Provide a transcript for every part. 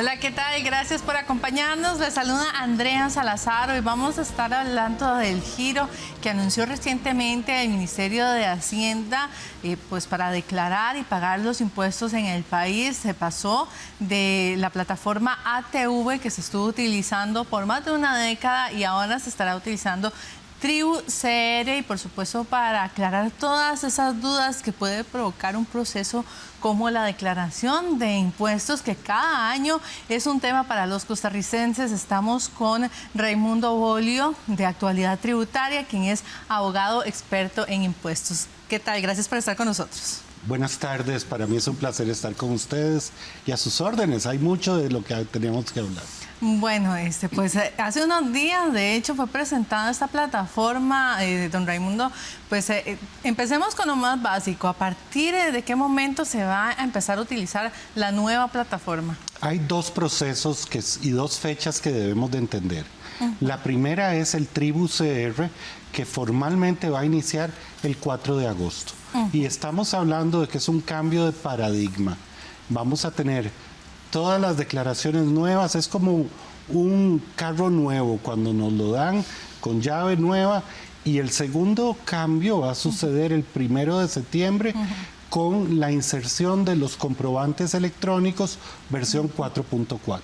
Hola, ¿qué tal? Gracias por acompañarnos. Les saluda Andrea Salazar. Hoy vamos a estar hablando del giro que anunció recientemente el Ministerio de Hacienda, pues para declarar y pagar los impuestos en el país. Se pasó de la plataforma ATV que se estuvo utilizando por más de una década y ahora se estará utilizando TribuCR, y por supuesto para aclarar todas esas dudas que puede provocar un proceso como la declaración de impuestos, que cada año es un tema para los costarricenses. Estamos con Raimundo Bolio, de Actualidad Tributaria, quien es abogado experto en impuestos. ¿Qué tal? Gracias por estar con nosotros. Buenas tardes, para mí es un placer estar con ustedes y a sus órdenes. Hay mucho de lo que tenemos que hablar. Bueno, pues hace unos días, de hecho, fue presentada esta plataforma, don Raimundo. Pues empecemos con lo más básico. ¿A partir de qué momento se va a empezar a utilizar la nueva plataforma? Hay dos procesos y dos fechas que debemos de entender. La primera es el TribuCR, que formalmente va a iniciar el 4 de agosto. Y estamos hablando de que es un cambio de paradigma. Vamos a tener todas las declaraciones nuevas, es como un carro nuevo cuando nos lo dan con llave nueva, y el segundo cambio va a suceder el 1 de septiembre con la inserción de los comprobantes electrónicos versión 4.4.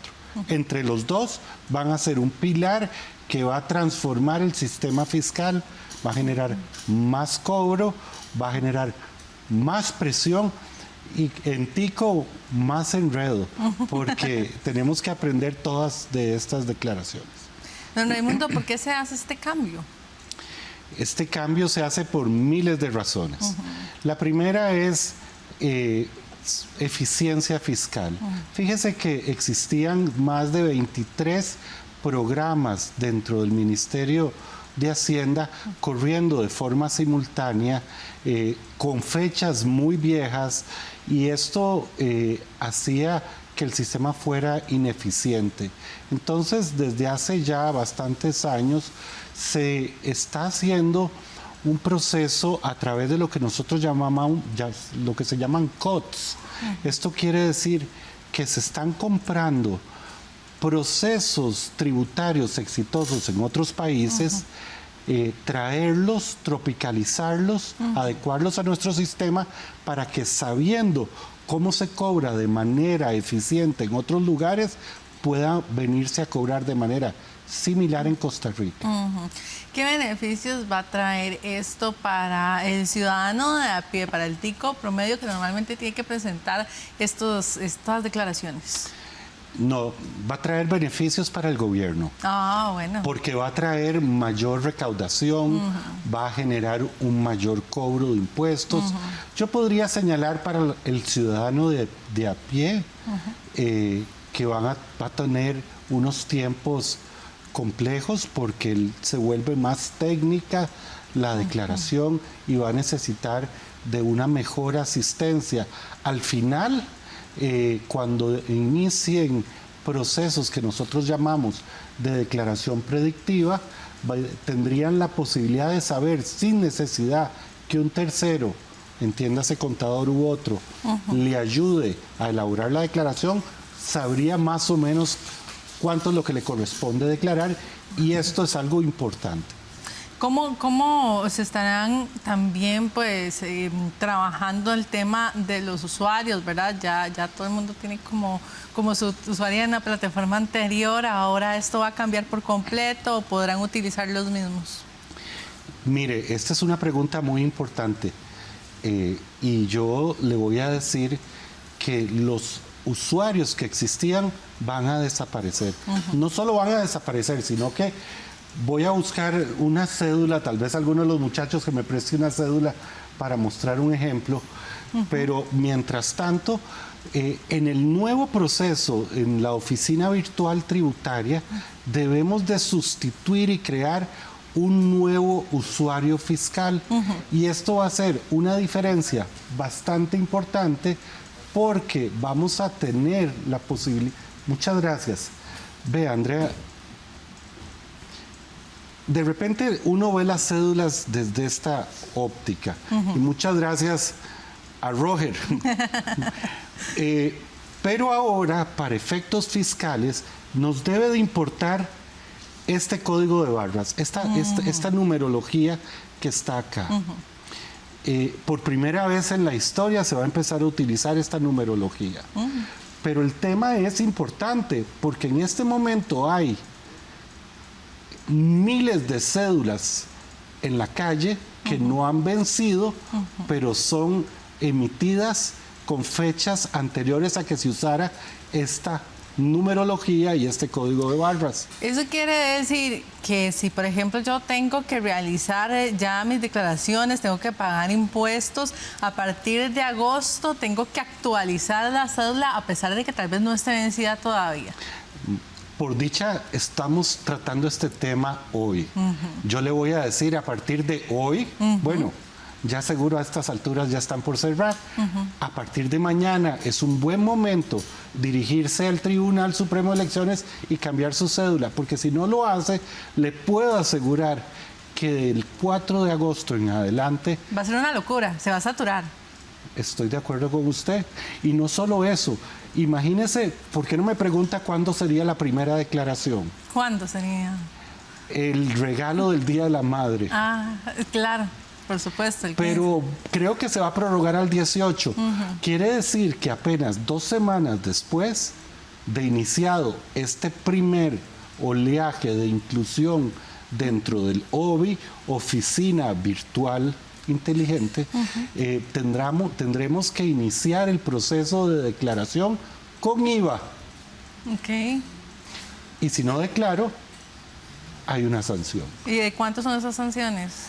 Entre los dos van a ser un pilar que va a transformar el sistema fiscal, va a generar más cobro, va a generar más presión y en Tico más enredo, porque tenemos que aprender todas de estas declaraciones. Don Raimundo, ¿por qué se hace este cambio? Este cambio se hace por miles de razones. La primera es eficiencia fiscal. Fíjese que existían más de 23 programas dentro del Ministerio de Hacienda corriendo de forma simultánea, con fechas muy viejas, y esto hacía que el sistema fuera ineficiente. Entonces, desde hace ya bastantes años se está haciendo un proceso a través de lo que nosotros llamamos, lo que se llaman COTS. Esto quiere decir que se están comprando procesos tributarios exitosos en otros países, traerlos, tropicalizarlos, adecuarlos a nuestro sistema para que, sabiendo cómo se cobra de manera eficiente en otros lugares, pueda venirse a cobrar de manera similar en Costa Rica. ¿Qué beneficios va a traer esto para el ciudadano de a pie, para el tico promedio que normalmente tiene que presentar estas declaraciones? No, va a traer beneficios para el gobierno. Ah, bueno. Porque va a traer mayor recaudación, va a generar un mayor cobro de impuestos. Yo podría señalar para el ciudadano de a pie que va a tener unos tiempos complejos porque se vuelve más técnica la declaración y va a necesitar de una mejor asistencia. Al final, cuando inicien procesos que nosotros llamamos de declaración predictiva, tendrían la posibilidad de saber, sin necesidad que un tercero, entiéndase contador u otro, le ayude a elaborar la declaración, sabría más o menos cuánto es lo que le corresponde declarar, y esto es algo importante. ¿Cómo se estarán también pues trabajando el tema de los usuarios, verdad? Ya todo el mundo tiene como su usuario en la plataforma anterior. ¿Ahora esto va a cambiar por completo o podrán utilizar los mismos? Mire, esta es una pregunta muy importante, y yo le voy a decir que los usuarios que existían van a desaparecer. No solo van a desaparecer, sino que voy a buscar una cédula, tal vez alguno de los muchachos que me preste una cédula para mostrar un ejemplo, pero mientras tanto, en el nuevo proceso, en la oficina virtual tributaria, debemos de sustituir y crear un nuevo usuario fiscal, y esto va a ser una diferencia bastante importante porque vamos a tener la posibilidad. Muchas gracias. Ve, Andrea, de repente uno ve las cédulas desde esta óptica, y muchas gracias a Roger. Pero ahora, para efectos fiscales, nos debe de importar este código de barras, esta numerología que está acá. Por primera vez en la historia se va a empezar a utilizar esta numerología. Pero el tema es importante porque en este momento hay miles de cédulas en la calle que no han vencido, pero son emitidas con fechas anteriores a que se usara esta numerología y este código de barras. Eso quiere decir que si, por ejemplo, yo tengo que realizar ya mis declaraciones, tengo que pagar impuestos, a partir de agosto tengo que actualizar la cédula a pesar de que tal vez no esté vencida todavía. Por dicha, estamos tratando este tema hoy. Yo le voy a decir a partir de hoy, bueno, ya seguro a estas alturas ya están por cerrar. A partir de mañana es un buen momento dirigirse al Tribunal Supremo de Elecciones y cambiar su cédula, porque si no lo hace, le puedo asegurar que del 4 de agosto en adelante... Va a ser una locura, se va a saturar. Estoy de acuerdo con usted. Y no solo eso, imagínese, ¿por qué no me pregunta cuándo sería la primera declaración? ¿Cuándo sería? El regalo del Día de la Madre. Ah, claro. Por supuesto. Pero creo que se va a prorrogar al 18. Quiere decir que apenas 2 semanas después de iniciado este primer oleaje de inclusión dentro del OBI, Oficina Virtual Inteligente, tendremos que iniciar el proceso de declaración con IVA. Ok. Y si no declaro, hay una sanción. ¿Y de cuántas son esas sanciones?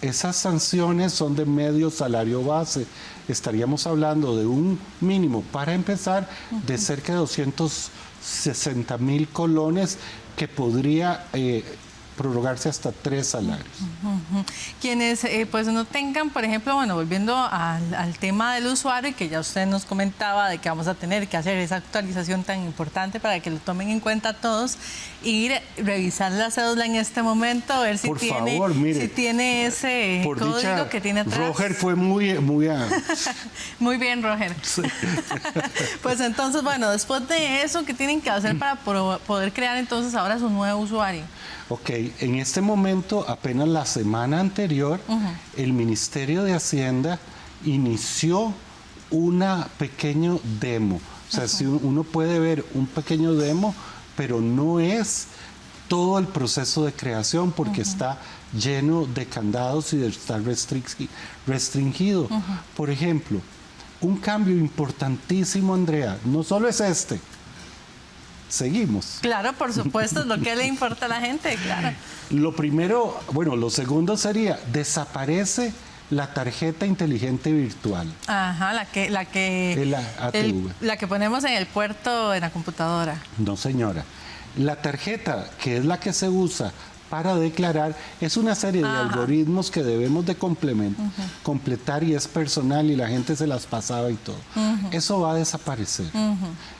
Esas sanciones son de medio salario base. Estaríamos hablando de un mínimo, para empezar, de cerca de 260,000 colones que podría prorrogarse hasta 3 salarios. Quienes pues no tengan, por ejemplo, bueno, volviendo al tema del usuario, y que ya usted nos comentaba de que vamos a tener que hacer esa actualización tan importante para que lo tomen en cuenta todos, ir revisar la cédula en este momento, ver si tiene ese código dicha, que tiene atrás. Roger fue muy muy bien, Roger. Sí. Pues entonces, bueno, después de eso, ¿qué tienen que hacer para poder crear entonces ahora su nuevo usuario? Ok, en este momento, apenas la semana anterior, el Ministerio de Hacienda inició una pequeño demo. O sea, si uno puede ver un pequeño demo, pero no es todo el proceso de creación porque está lleno de candados y está restringido. Por ejemplo, un cambio importantísimo, Andrea, no solo es este. Seguimos. Claro, por supuesto, es lo que le importa a la gente, claro. Lo primero, bueno, lo segundo sería, desaparece la tarjeta inteligente virtual. Ajá, la que ponemos en el puerto de la computadora. No, señora. La tarjeta, que es la que se usa para declarar, es una serie de algoritmos que debemos de completar y es personal y la gente se las pasaba y todo. Eso va a desaparecer.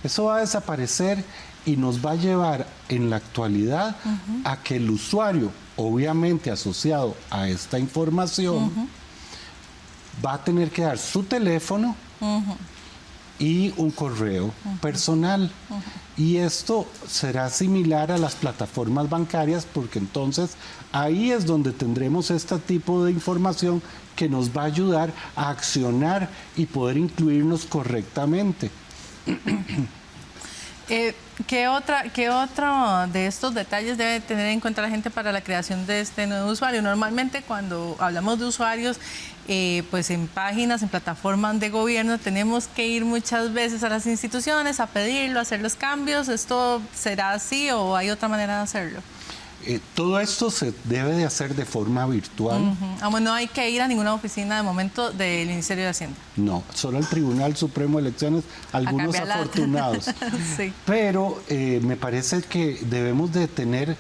Eso va a desaparecer y nos va a llevar en la actualidad a que el usuario, obviamente asociado a esta información, va a tener que dar su teléfono y un correo personal. Y esto será similar a las plataformas bancarias porque entonces ahí es donde tendremos este tipo de información que nos va a ayudar a accionar y poder incluirnos correctamente. ¿Qué otro de estos detalles debe tener en cuenta la gente para la creación de este nuevo usuario? Normalmente cuando hablamos de usuarios, pues en páginas, en plataformas de gobierno, tenemos que ir muchas veces a las instituciones a pedirlo, a hacer los cambios. ¿Esto será así o hay otra manera de hacerlo? Todo esto se debe de hacer de forma virtual. No hay que ir a ninguna oficina de momento del Ministerio de Hacienda. No, solo al Tribunal Supremo de Elecciones, algunos afortunados. Sí. Pero me parece que debemos de tener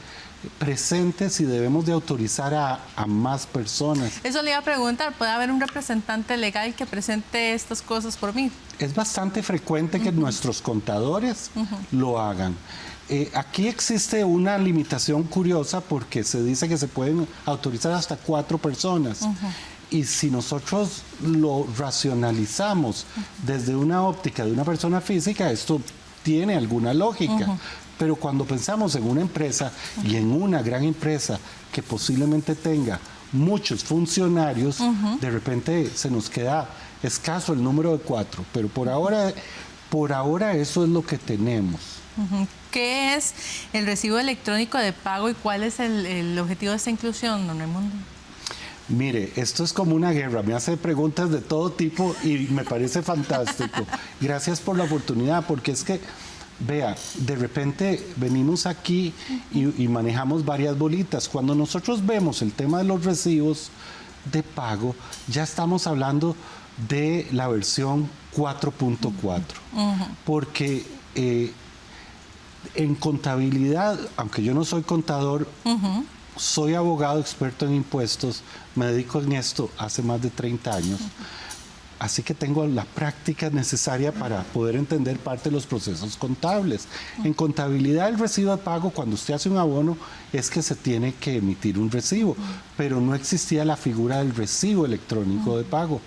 presentes y debemos de autorizar a más personas. Eso le iba a preguntar, ¿puede haber un representante legal que presente estas cosas por mí? Es bastante frecuente que nuestros contadores lo hagan. Aquí existe una limitación curiosa porque se dice que se pueden autorizar hasta 4 personas. Y si nosotros lo racionalizamos desde una óptica de una persona física, esto tiene alguna lógica. Pero cuando pensamos en una empresa y en una gran empresa que posiblemente tenga muchos funcionarios, de repente se nos queda escaso el número de 4. Pero por ahora eso es lo que tenemos. ¿Qué es el recibo electrónico de pago y cuál es el objetivo de esta inclusión, don Raimundo? Mire, esto es como una guerra, me hace preguntas de todo tipo y me parece fantástico. Gracias por la oportunidad, porque es que, vea, de repente venimos aquí y manejamos varias bolitas. Cuando nosotros vemos el tema de los recibos de pago, ya estamos hablando de la versión 4.4, porque en contabilidad, aunque yo no soy contador, soy abogado experto en impuestos, me dedico en esto hace más de 30 años, así que tengo la práctica necesaria para poder entender parte de los procesos contables. En contabilidad, el recibo de pago, cuando usted hace un abono, es que se tiene que emitir un recibo, pero no existía la figura del recibo electrónico de pago.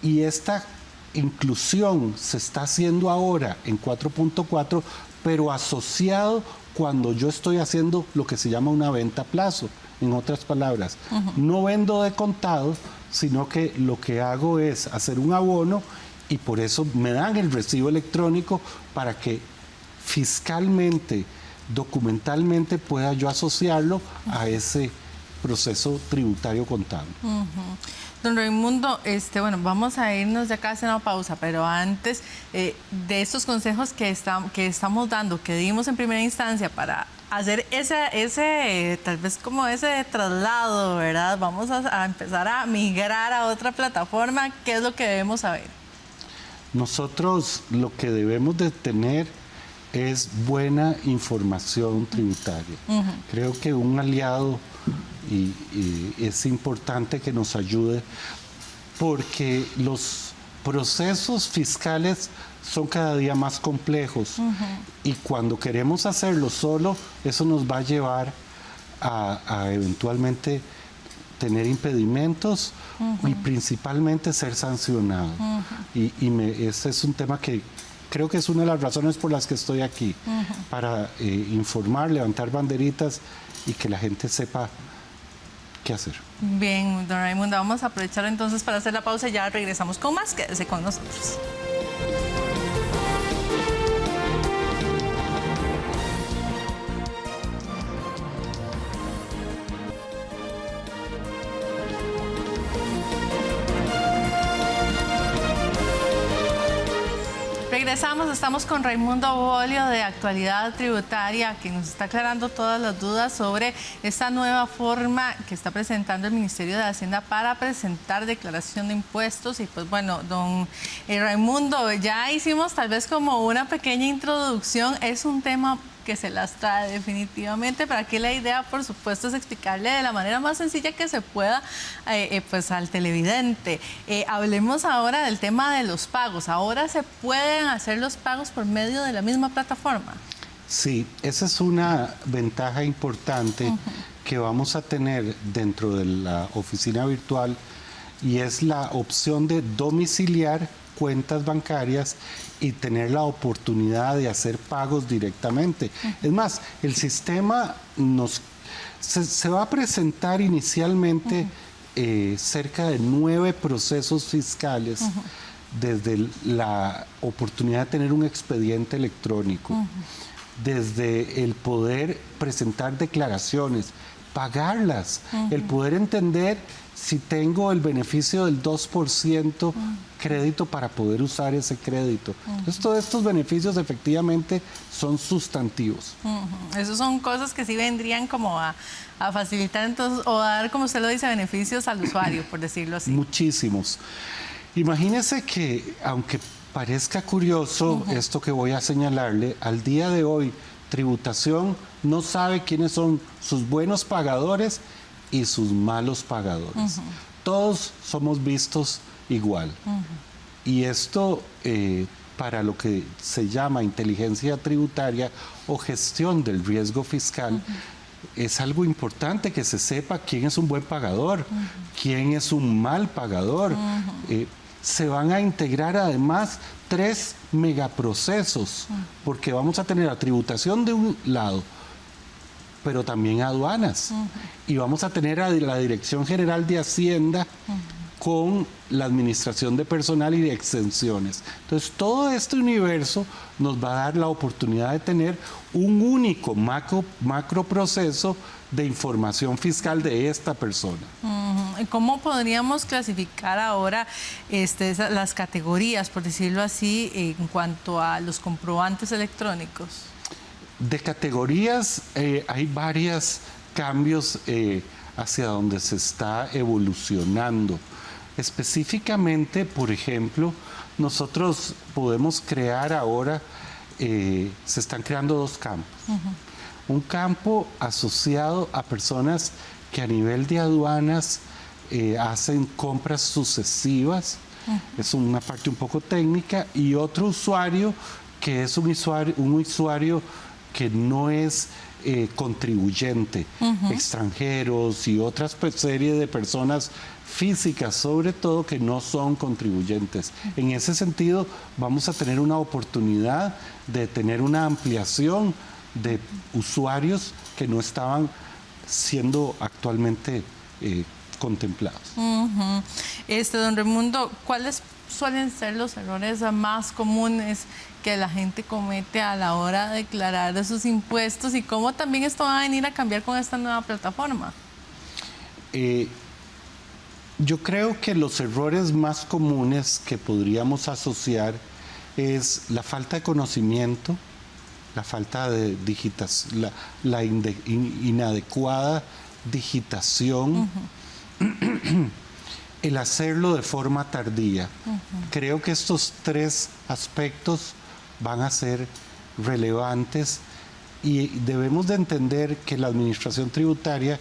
Y esta inclusión se está haciendo ahora en 4.4, pero asociado cuando yo estoy haciendo lo que se llama una venta a plazo. En otras palabras, no vendo de contado, sino que lo que hago es hacer un abono y por eso me dan el recibo electrónico para que fiscalmente, documentalmente pueda yo asociarlo a ese proceso tributario contable. Don Raimundo, bueno, vamos a irnos de acá a hacer una pausa, pero antes de estos consejos que estamos dando, que dimos en primera instancia para hacer ese tal vez como ese traslado, ¿verdad? Vamos a empezar a migrar a otra plataforma. ¿Qué es lo que debemos saber? Nosotros lo que debemos de tener es buena información tributaria. Creo que un aliado y es importante que nos ayude porque los procesos fiscales son cada día más complejos y cuando queremos hacerlo solo, eso nos va a llevar a eventualmente tener impedimentos y principalmente ser sancionado. Ese es un tema que creo que es una de las razones por las que estoy aquí, para informar, levantar banderitas y que la gente sepa qué hacer. Bien, don Raimundo, vamos a aprovechar entonces para hacer la pausa y ya regresamos con más. Quédese con nosotros. Regresamos, estamos con Raimundo Bolio de Actualidad Tributaria, que nos está aclarando todas las dudas sobre esta nueva forma que está presentando el Ministerio de Hacienda para presentar declaración de impuestos. Y pues bueno, don Raimundo, ya hicimos tal vez como una pequeña introducción, es un tema que se las trae definitivamente, pero aquí la idea, por supuesto, es explicarle de la manera más sencilla que se pueda pues al televidente. Hablemos ahora del tema de los pagos. ¿Ahora se pueden hacer los pagos por medio de la misma plataforma? Sí, esa es una ventaja importante que vamos a tener dentro de la oficina virtual y es la opción de domiciliar cuentas bancarias y tener la oportunidad de hacer pagos directamente. Es más, el sistema se va a presentar inicialmente cerca de 9 procesos fiscales, desde la oportunidad de tener un expediente electrónico, desde el poder presentar declaraciones, pagarlas, el poder entender si tengo el beneficio del 2% crédito para poder usar ese crédito. Entonces, todos estos beneficios efectivamente son sustantivos. Esas son cosas que sí vendrían como a facilitar entonces, o a dar, como usted lo dice, beneficios al usuario, por decirlo así. Muchísimos. Imagínese que, aunque parezca curioso esto que voy a señalarle, al día de hoy, tributación no sabe quiénes son sus buenos pagadores y sus malos pagadores. Todos somos vistos igual. Y esto, para lo que se llama inteligencia tributaria o gestión del riesgo fiscal, es algo importante que se sepa quién es un buen pagador, quién es un mal pagador. Se van a integrar además 3 megaprocesos, porque vamos a tener la tributación de un lado, pero también aduanas. Y vamos a tener a la Dirección General de Hacienda con la administración de personal y de exenciones. Entonces, todo este universo nos va a dar la oportunidad de tener un único macro proceso de información fiscal de esta persona. ¿Cómo podríamos clasificar ahora las categorías, por decirlo así, en cuanto a los comprobantes electrónicos? De categorías hay varios cambios hacia donde se está evolucionando. Específicamente, por ejemplo, nosotros podemos crear ahora, se están creando 2 campos. Un campo asociado a personas que a nivel de aduanas hacen compras sucesivas, es una parte un poco técnica, y otro usuario que es un usuario que no es contribuyente, extranjeros y otras serie de personas físicas, sobre todo, que no son contribuyentes. En ese sentido, vamos a tener una oportunidad de tener una ampliación de usuarios que no estaban siendo actualmente contemplados. Don Raimundo, ¿cuáles suelen ser los errores más comunes que la gente comete a la hora de declarar sus impuestos y cómo también esto va a venir a cambiar con esta nueva plataforma? Yo creo que los errores más comunes que podríamos asociar es la falta de conocimiento, la falta de digitación, la inadecuada digitación, el hacerlo de forma tardía. Creo que estos 3 aspectos van a ser relevantes y debemos de entender que la administración tributaria,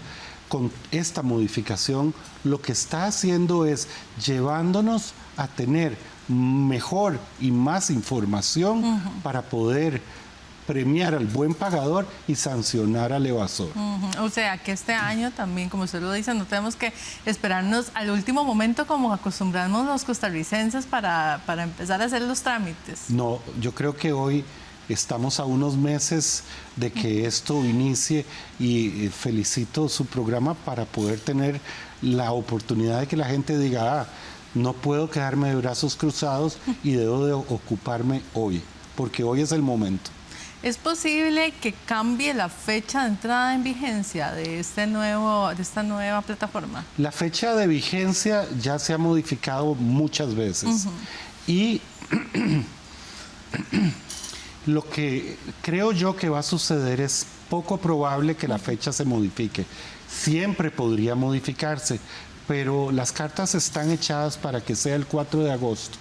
con esta modificación, lo que está haciendo es llevándonos a tener mejor y más información para poder premiar al buen pagador y sancionar al evasor. O sea, que este año también, como usted lo dice, no tenemos que esperarnos al último momento como acostumbramos los costarricenses para empezar a hacer los trámites. No, yo creo que hoy estamos a unos meses de que esto inicie y felicito su programa para poder tener la oportunidad de que la gente diga, no puedo quedarme de brazos cruzados y debo de ocuparme hoy, porque hoy es el momento. ¿Es posible que cambie la fecha de entrada en vigencia de esta nueva plataforma? La fecha de vigencia ya se ha modificado muchas veces y lo que creo yo que va a suceder es poco probable que la fecha se modifique. Siempre podría modificarse, pero las cartas están echadas para que sea el 4 de agosto.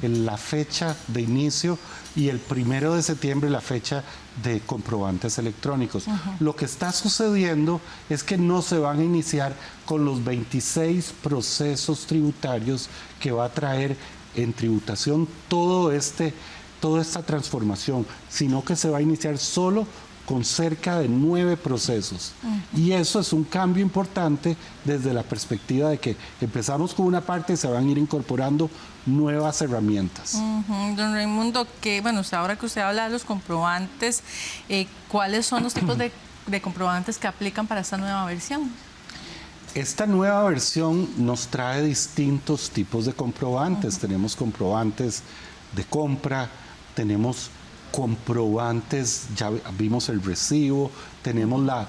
La fecha de inicio y el 1 de septiembre la fecha de comprobantes electrónicos. Lo que está sucediendo es que no se van a iniciar con los 26 procesos tributarios que va a traer en tributación toda esta transformación, sino que se va a iniciar solo con cerca de 9 procesos. Y eso es un cambio importante desde la perspectiva de que empezamos con una parte y se van a ir incorporando nuevas herramientas. Don Raimundo, ahora que usted habla de los comprobantes, ¿cuáles son los tipos de comprobantes que aplican para esta nueva versión? Esta nueva versión nos trae distintos tipos de comprobantes. Tenemos comprobantes de compra, tenemos comprobantes, ya vimos el recibo, tenemos la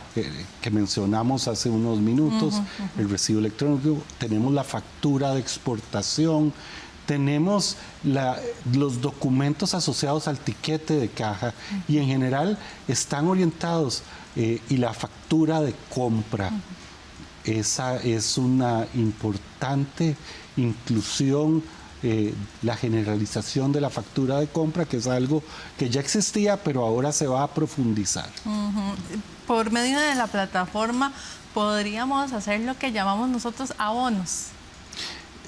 que mencionamos hace unos minutos, el recibo electrónico, tenemos la factura de exportación, tenemos los documentos asociados al tiquete de caja y en general están orientados y la factura de compra. Esa es una importante inclusión, la generalización de la factura de compra, que es algo que ya existía, pero ahora se va a profundizar. Por medio de la plataforma, ¿podríamos hacer lo que llamamos nosotros abonos?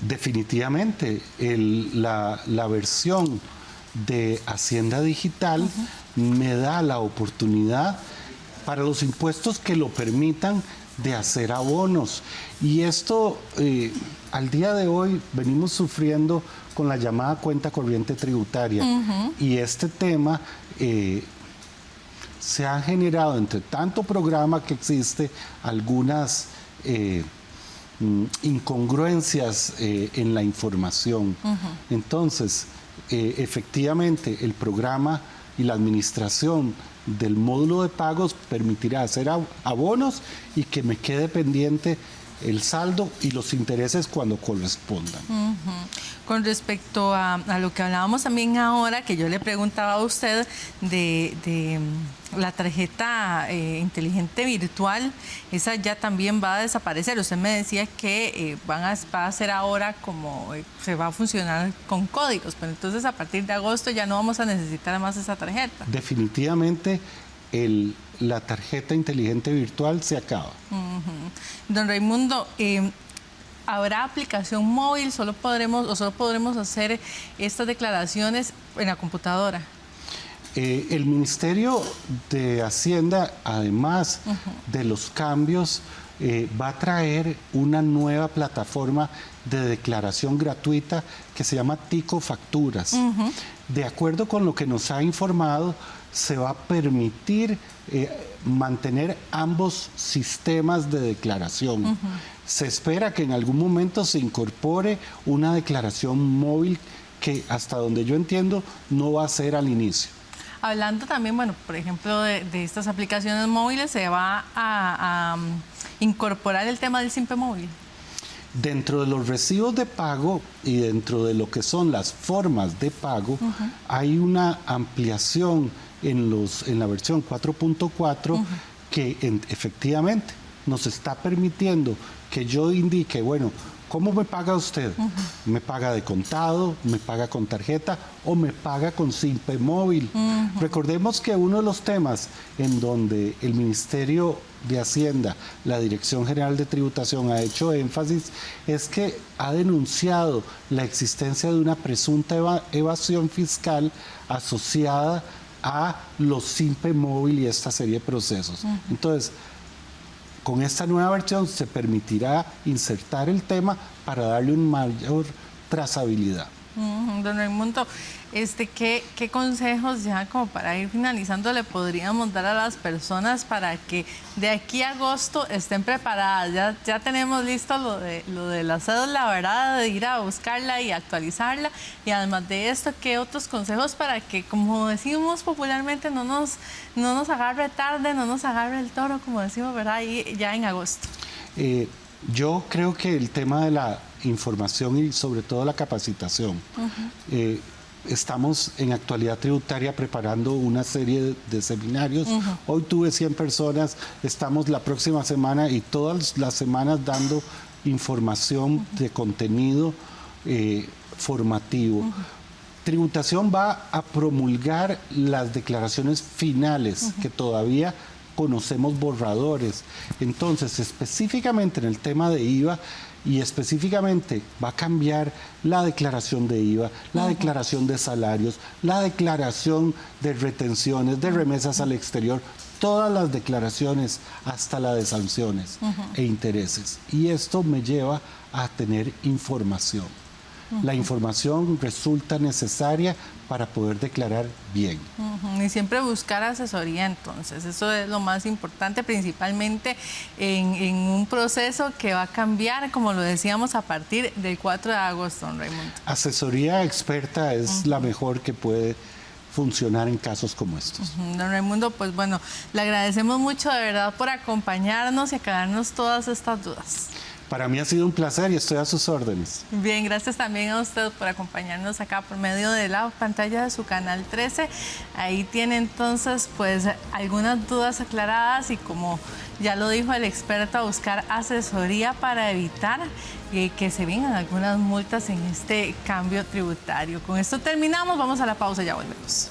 Definitivamente, la versión de Hacienda Digital me da la oportunidad para los impuestos que lo permitan de hacer abonos. Y esto, al día de hoy, venimos sufriendo con la llamada cuenta corriente tributaria. Y este tema se ha generado, entre tanto programa que existe, algunas incongruencias en la información. Entonces, efectivamente, el programa y la administración del módulo de pagos permitirá hacer abonos y que me quede pendiente el saldo y los intereses cuando correspondan. Con respecto a lo que hablábamos también ahora, que yo le preguntaba a usted de la tarjeta inteligente virtual, esa ya también va a desaparecer. Usted me decía que va a ser ahora como se va a funcionar con códigos, pero entonces a partir de agosto ya no vamos a necesitar más esa tarjeta. Definitivamente la tarjeta inteligente virtual se acaba. Don Raimundo, ¿habrá aplicación móvil? ¿Solo podremos hacer estas declaraciones en la computadora? El Ministerio de Hacienda, además de los cambios, va a traer una nueva plataforma de declaración gratuita que se llama Tico Facturas. De acuerdo con lo que nos ha informado, se va a permitir mantener ambos sistemas de declaración. Se espera que en algún momento se incorpore una declaración móvil que, hasta donde yo entiendo, no va a ser al inicio. Hablando también, bueno, por ejemplo, de estas aplicaciones móviles, ¿se va a incorporar el tema del Simpe Móvil? Dentro de los recibos de pago y dentro de lo que son las formas de pago, hay una ampliación en la versión 4.4 que efectivamente nos está permitiendo que yo indique, bueno, ¿cómo me paga usted? ¿Me paga de contado? ¿Me paga con tarjeta? ¿O me paga con Simpe Móvil? Recordemos que uno de los temas en donde el Ministerio de Hacienda, la Dirección General de Tributación ha hecho énfasis, es que ha denunciado la existencia de una presunta evasión fiscal asociada a los Simpe Móvil y esta serie de procesos. Entonces, con esta nueva versión se permitirá insertar el tema para darle una mayor trazabilidad. Don Raimundo, ¿qué consejos ya como para ir finalizando le podríamos dar a las personas para que de aquí a agosto estén preparadas? Ya tenemos listo lo de la cédula, ¿verdad? De ir a buscarla y actualizarla. Y además de esto, ¿qué otros consejos para que, como decimos popularmente, no nos agarre tarde, no nos agarre el toro, como decimos, ¿verdad? Ahí ya en agosto. Yo creo que el tema de la información y sobre todo la capacitación. Estamos en Actualidad Tributaria preparando una serie de seminarios. Hoy tuve 100 personas, estamos la próxima semana y todas las semanas dando información de contenido formativo. Tributación va a promulgar las declaraciones finales que todavía conocemos borradores. Entonces, específicamente en el tema de IVA, y específicamente va a cambiar la declaración de IVA, la declaración de salarios, la declaración de retenciones, de remesas al exterior, todas las declaraciones hasta la de sanciones e intereses. Y esto me lleva a tener información. La información resulta necesaria para poder declarar bien. Y siempre buscar asesoría, entonces, eso es lo más importante, principalmente en un proceso que va a cambiar, como lo decíamos, a partir del 4 de agosto, don Raimundo. Asesoría experta es la mejor que puede funcionar en casos como estos. Don Raimundo, pues bueno, le agradecemos mucho de verdad por acompañarnos y aclararnos todas estas dudas. Para mí ha sido un placer y estoy a sus órdenes. Bien, gracias también a usted por acompañarnos acá por medio de la pantalla de su canal 13. Ahí tiene entonces pues algunas dudas aclaradas y, como ya lo dijo el experto, a buscar asesoría para evitar que se vengan algunas multas en este cambio tributario. Con esto terminamos, vamos a la pausa y ya volvemos.